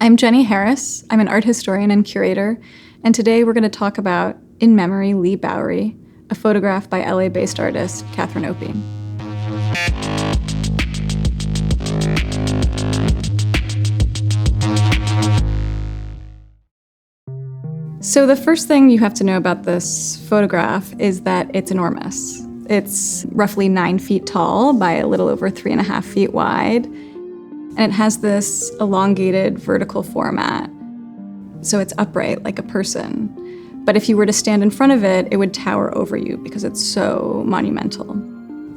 I'm Jenny Harris. I'm an art historian and curator, and today we're going to talk about In Memory Leigh Bowery, a photograph by LA-based artist Catherine Opie. So the first thing you have to know about this photograph is that it's enormous. It's roughly 9 feet tall by a little over 3.5 feet wide, and it has this elongated vertical format. So it's upright like a person. But if you were to stand in front of it, it would tower over you because it's so monumental.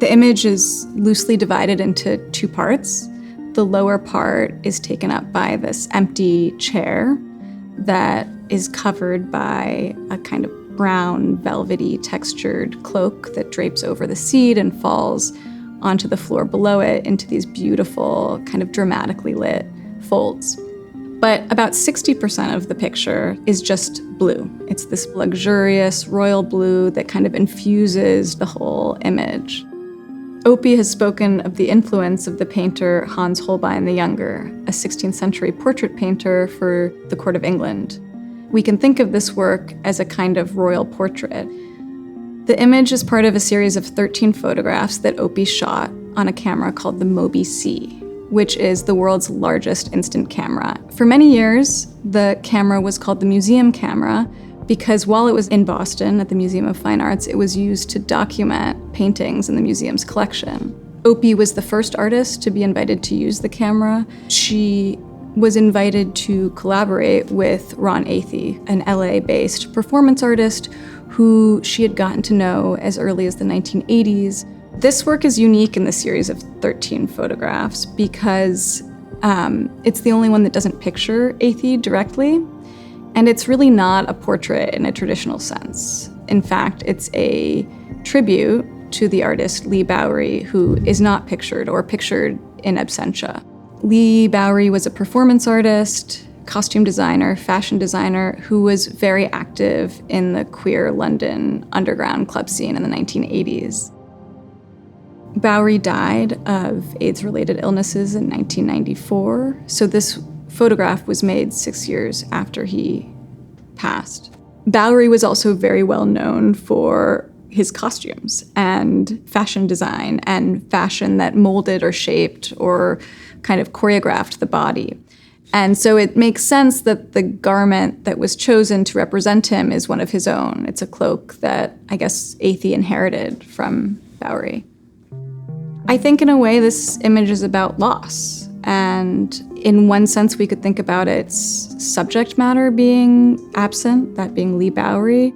The image is loosely divided into 2 parts. The lower part is taken up by this empty chair that is covered by a kind of brown, velvety, textured cloak that drapes over the seat and falls onto the floor below it into these beautiful, kind of dramatically lit folds. But about 60% of the picture is just blue. It's this luxurious royal blue that kind of infuses the whole image. Opie has spoken of the influence of the painter Hans Holbein the Younger, a 16th century portrait painter for the court of England. We can think of this work as a kind of royal portrait. The image is part of a series of 13 photographs that Opie shot on a camera called the Moby C, which is the world's largest instant camera. For many years, the camera was called the museum camera because while it was in Boston at the Museum of Fine Arts, it was used to document paintings in the museum's collection. Opie was the first artist to be invited to use the camera. She was invited to collaborate with Ron Athey, an LA-based performance artist who she had gotten to know as early as the 1980s. This work is unique in the series of 13 photographs because it's the only one that doesn't picture Athey directly, and it's really not a portrait in a traditional sense. In fact, it's a tribute to the artist Leigh Bowery, who is not pictured or pictured in absentia. Leigh Bowery was a performance artist, costume designer, fashion designer who was very active in the queer London underground club scene in the 1980s. Bowery died of AIDS-related illnesses in 1994, so this photograph was made 6 years after he passed. Bowery was also very well known for his costumes and fashion design and fashion that molded or shaped or kind of choreographed the body. And so it makes sense that the garment that was chosen to represent him is one of his own. It's a cloak that I guess Athey inherited from Bowery. I think in a way this image is about loss. And in one sense we could think about its subject matter being absent, that being Leigh Bowery,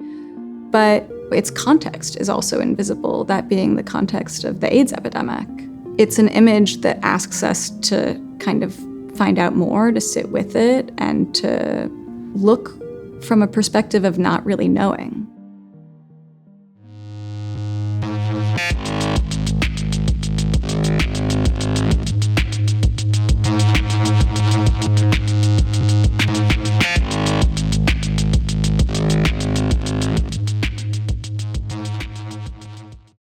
but its context is also invisible, that being the context of the AIDS epidemic. It's an image that asks us to kind of find out more, to sit with it, and to look from a perspective of not really knowing.